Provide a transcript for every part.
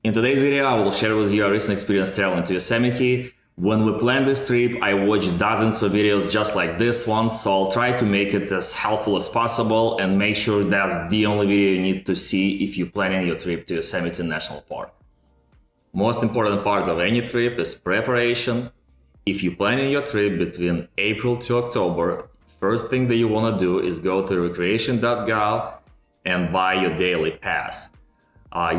In today's video, I will share with you a recent experience traveling to Yosemite. When we planned this trip, I watched dozens of videos just like this one, so I'll try to make it as helpful as possible and make sure that's the only video you need to see if you're planning your trip to Yosemite National Park. Most important part of any trip is preparation. If you're planning your trip between April to October, first thing that you want to do is go to recreation.gov and buy your daily pass.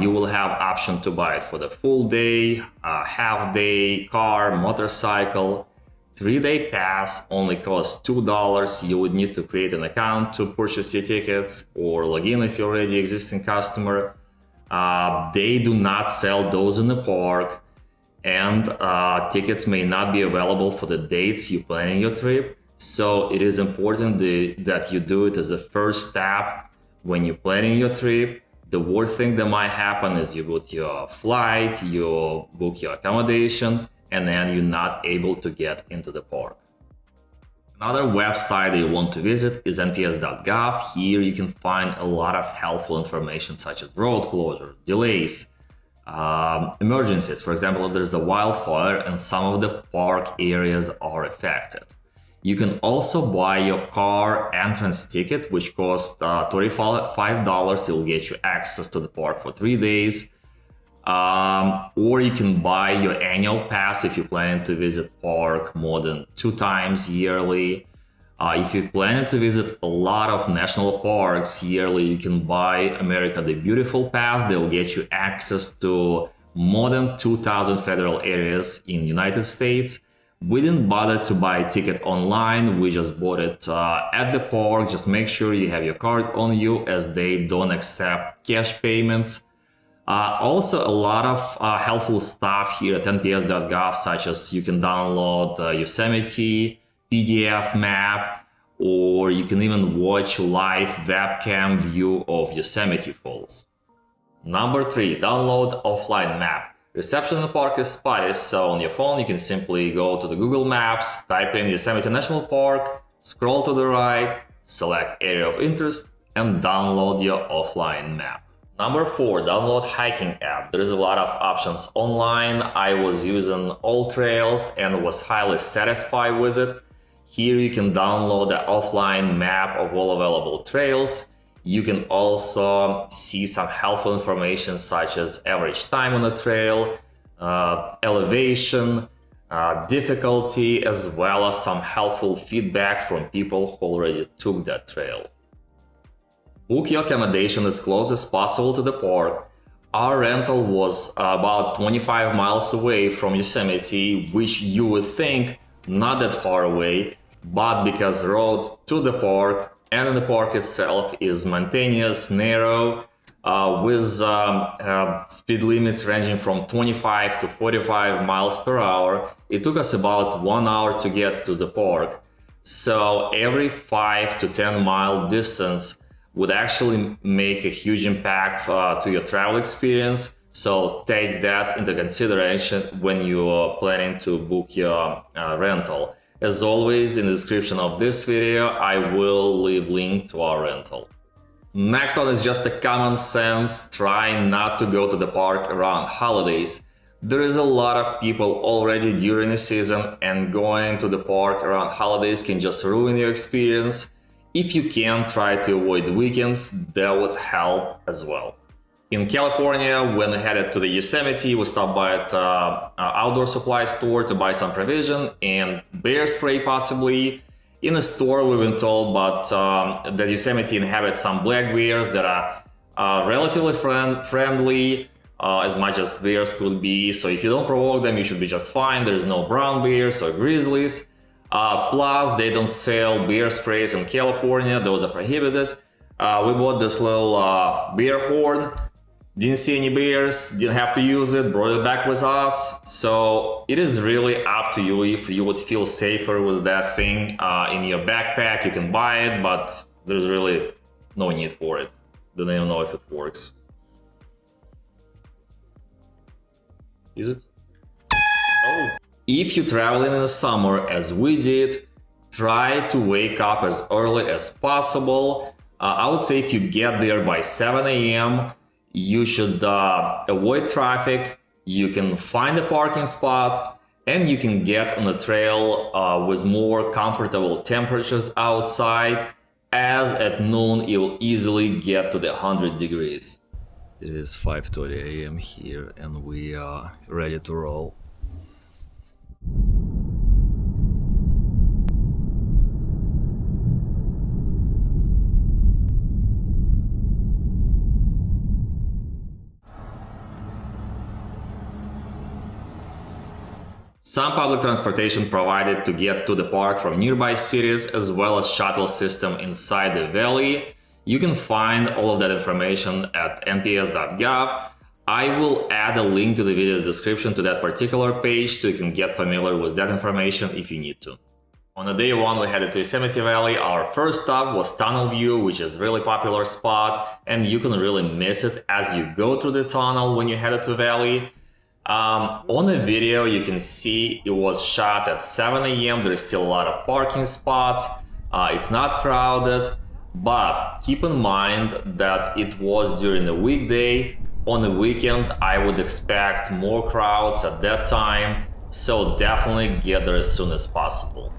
You will have option to buy it for the full day, half day, car, motorcycle. 3-day pass only costs $2. You would need to create an account to purchase your tickets or log in if you're already an existing customer. They do not sell those in the park, and tickets may not be available for the dates you plan in your trip. So it is important that you do it as a first step when you're planning your trip. The worst thing that might happen is you book your flight, you book your accommodation, and then you're not able to get into the park. Another website that you want to visit is nps.gov. Here you can find a lot of helpful information such as road closures, delays, emergencies. For example, if there's a wildfire and some of the park areas are affected. You can also buy your car entrance ticket, which costs $35. It will get you access to the park for 3 days. Or you can buy your annual pass if you're planning to visit park more than 2 times yearly. If you're planning to visit a lot of national parks yearly, you can buy America the Beautiful pass. They'll get you access to more than 2,000 federal areas in the United States. We didn't bother to buy a ticket online, we just bought it at the park. Just make sure you have your card on you, as they don't accept cash payments. Also, a lot of helpful stuff here at nps.gov, such as you can download Yosemite PDF map, or you can even watch live webcam view of Yosemite Falls. Number 3, download offline map. Reception in the park is spotty, so on your phone you can simply go to the Google Maps, type in Yosemite National Park, scroll to the right, select area of interest, and download your offline map. Number 4, download hiking app. There is a lot of options online. I was using All Trails and was highly satisfied with it. Here you can download the offline map of all available trails. You can also see some helpful information such as average time on the trail, elevation, difficulty, as well as some helpful feedback from people who already took that trail. Book your accommodation as close as possible to the park. Our rental was about 25 miles away from Yosemite, which you would think not that far away, but because the road to the park and in the park itself is mountainous, narrow, with speed limits ranging from 25 to 45 miles per hour. It took us about 1 hour to get to the park. So every 5 to 10 mile distance would actually make a huge impact to your travel experience. So take that into consideration when you're planning to book your rental. As always, in the description of this video, I will leave link to our rental. Next one is just a common sense. Try not to go to the park around holidays. There is a lot of people already during the season, and going to the park around holidays can just ruin your experience. If you can, try to avoid weekends, that would help as well. In California, when we headed to the Yosemite, we stopped by at an outdoor supply store to buy some provision and bear spray possibly. In a store, we've been told that Yosemite inhabits some black bears that are relatively friendly, as much as bears could be. So if you don't provoke them, you should be just fine. There's no brown bears or grizzlies. Plus, they don't sell bear sprays in California. Those are prohibited. We bought this little bear horn. Didn't see any bears, didn't have to use it, brought it back with us. So it is really up to you if you would feel safer with that thing in your backpack. You can buy it, but there's really no need for it. Don't even know if it works. Is it? Oh. If you're traveling in the summer, as we did, try to wake up as early as possible. I would say if you get there by 7 a.m., You should avoid traffic, you can find a parking spot, and you can get on a trail with more comfortable temperatures outside, as at noon you will easily get to the 100 degrees. It is 5:30 a.m. here and we are ready to roll. Some public transportation provided to get to the park from nearby cities, as well as shuttle system inside the valley. You can find all of that information at nps.gov. I will add a link to the video's description to that particular page so you can get familiar with that information if you need to. On the day one, we headed to Yosemite Valley. Our first stop was Tunnel View, which is a really popular spot, and you can really miss it as you go through the tunnel when you headed to Valley. On the video, you can see it was shot at 7 a.m. There's still a lot of parking spots. It's not crowded, but keep in mind that it was during the weekday. On the weekend, I would expect more crowds at that time, so definitely get there as soon as possible.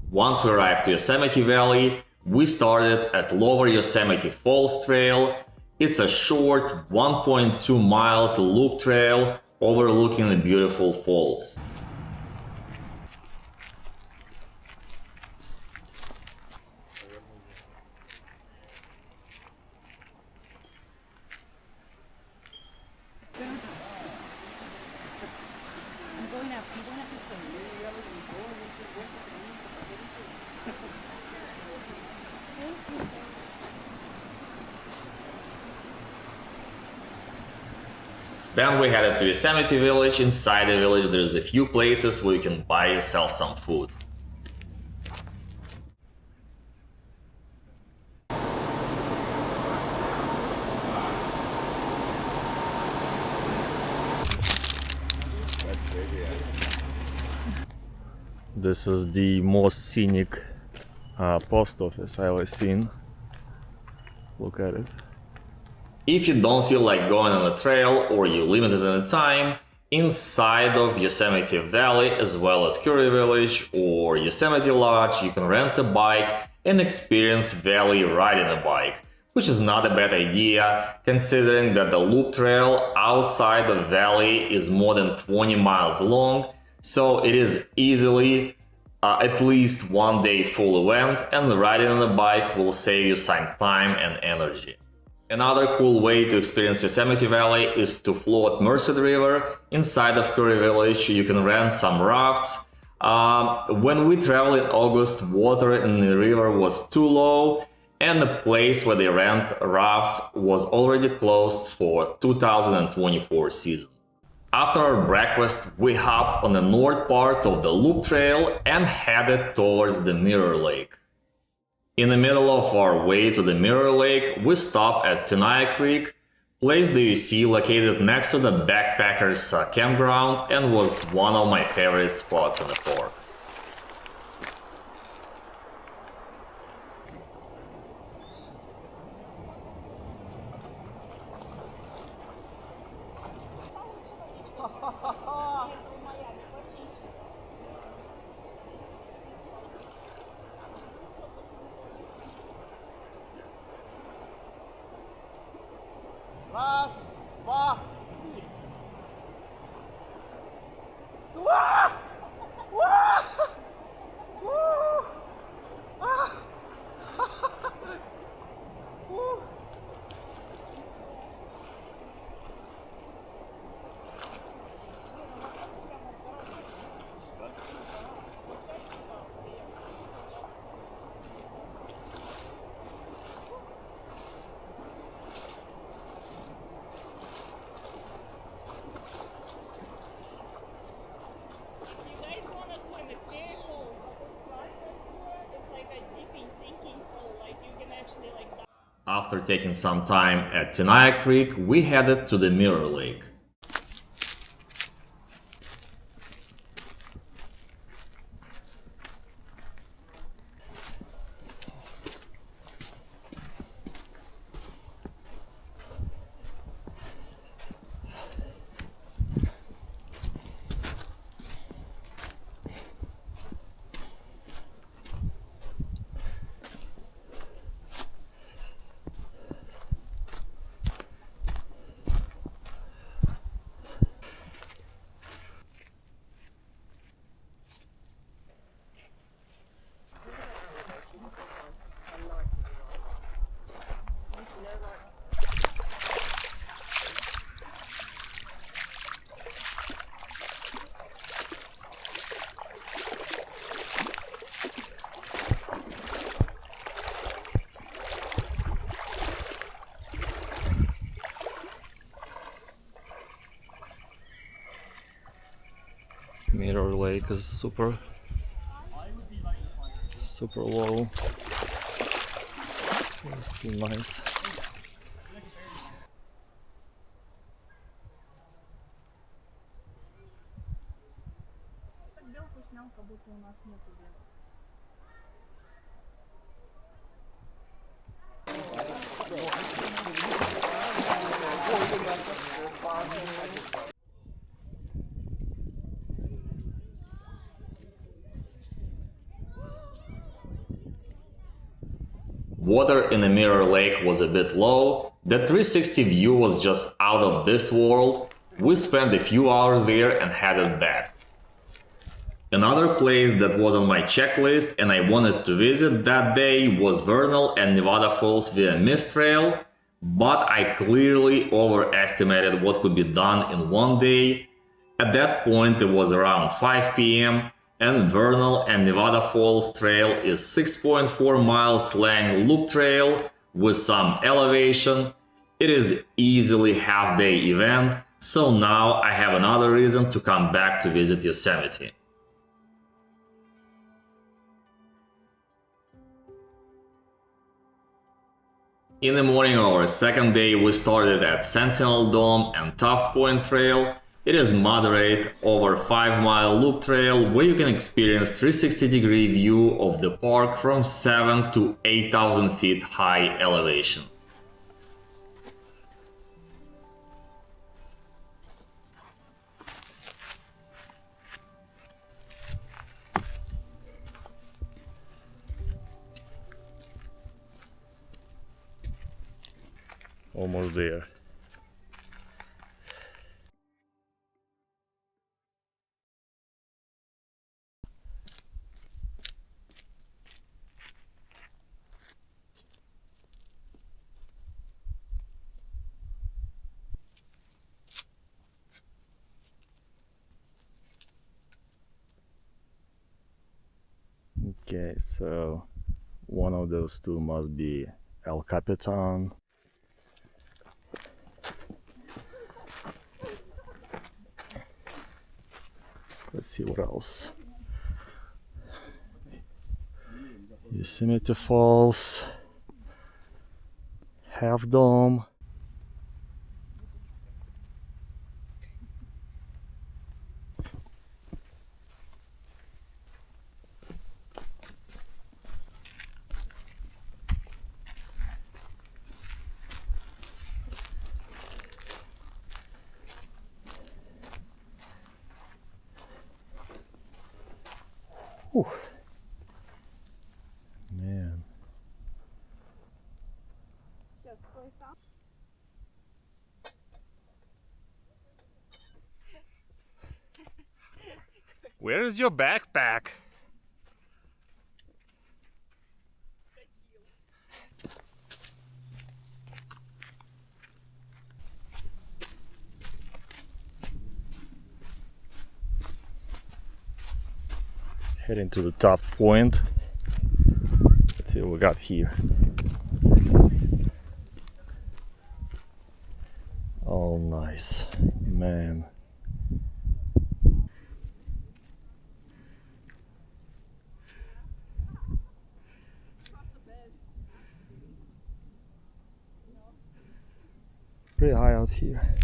Once we arrived to Yosemite Valley, we started at Lower Yosemite Falls Trail. It's a short 1.2 miles loop trail overlooking the beautiful falls. Then we headed to Yosemite Village. Inside the village there's a few places where you can buy yourself some food. This is the most scenic post office I've ever seen. Look at it. If you don't feel like going on a trail or you're limited in the time, inside of Yosemite Valley as well as Curry Village or Yosemite Lodge, you can rent a bike and experience valley riding a bike, which is not a bad idea considering that the loop trail outside the valley is more than 20 miles long, so it is easily at least one day full event, and riding on a bike will save you some time and energy. Another cool way to experience Yosemite Valley is to float Merced River. Inside of Curry Village you can rent some rafts. When we traveled in August, water in the river was too low and the place where they rent rafts was already closed for 2024 season. After our breakfast, we hopped on the north part of the loop trail and headed towards the Mirror Lake. In the middle of our way to the Mirror Lake, we stopped at Tenaya Creek, place that you see located next to the backpackers campground and was one of my favorite spots in the park. Раз, два, три. Уа! Уа! У! А! У! After taking some time at Tenaya Creek, we headed to the Mirror Lake. Mirror Lake is super low. It's still nice. Water in the Mirror Lake was a bit low, the 360 view was just out of this world. We spent a few hours there and headed back. Another place that was on my checklist and I wanted to visit that day was Vernal and Nevada Falls via Mist Trail, but I clearly overestimated what could be done in one day. At that point it was around 5 p.m. and Vernal and Nevada Falls Trail is 6.4 miles long loop trail with some elevation. It is easily half-day event, so now I have another reason to come back to visit Yosemite. In the morning of our second day, we started at Sentinel Dome and Taft Point Trail. It is moderate, over 5-mile loop trail where you can experience 360-degree view of the park from 7 to 8,000 feet high elevation. Almost there. Okay, so one of those two must be El Capitan. Let's see what else. Yosemite Falls, Half Dome. Whew. Man. Where is your backpack? Heading to the Taft Point. Let's see what we got here. Oh, nice, man. pretty high out here.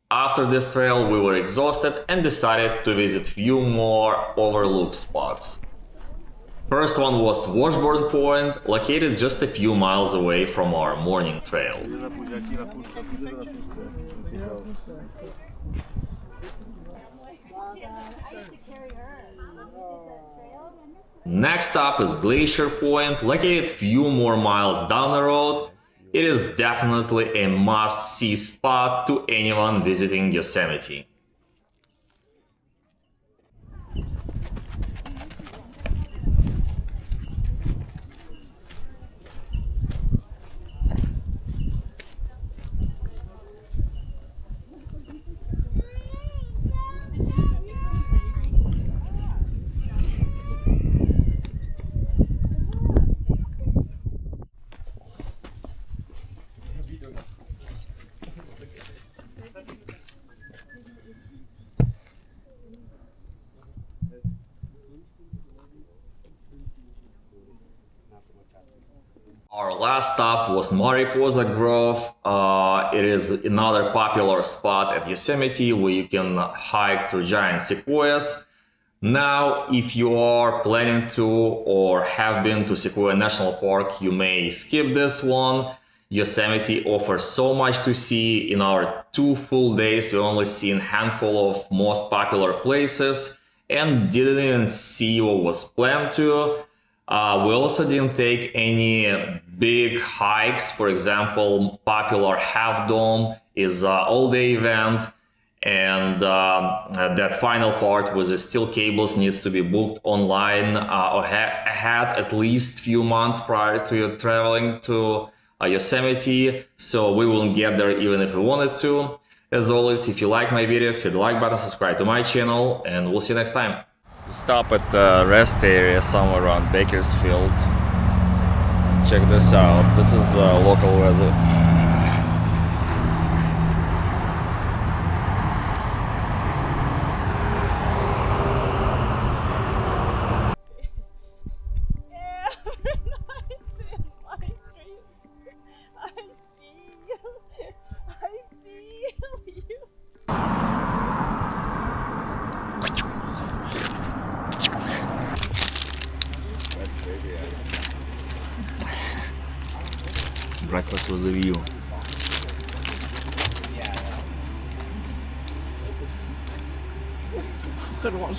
After this trail, we were exhausted and decided to visit few more overlooked spots. First one was Washburn Point, located just a few miles away from our morning trail. Next up is Glacier Point, located few more miles down the road. It is definitely a must-see spot to anyone visiting Yosemite. Our last stop was Mariposa Grove. It is another popular spot at Yosemite where you can hike through giant sequoias. Now, if you are planning to or have been to Sequoia National Park, you may skip this one. Yosemite offers so much to see. In our 2 full days, we only seen a handful of most popular places and didn't even see what was planned to. We also didn't take any big hikes. For example, popular Half Dome is an all-day event, and that final part with the steel cables needs to be booked online or ahead at least few months prior to your traveling to Yosemite, so we wouldn't get there even if we wanted to. As always, if you like my videos, hit the like button, subscribe to my channel, and we'll see you next time. Stop at the rest area somewhere around Bakersfield. Check this out. This is local weather. Breakfast with a view. Good one.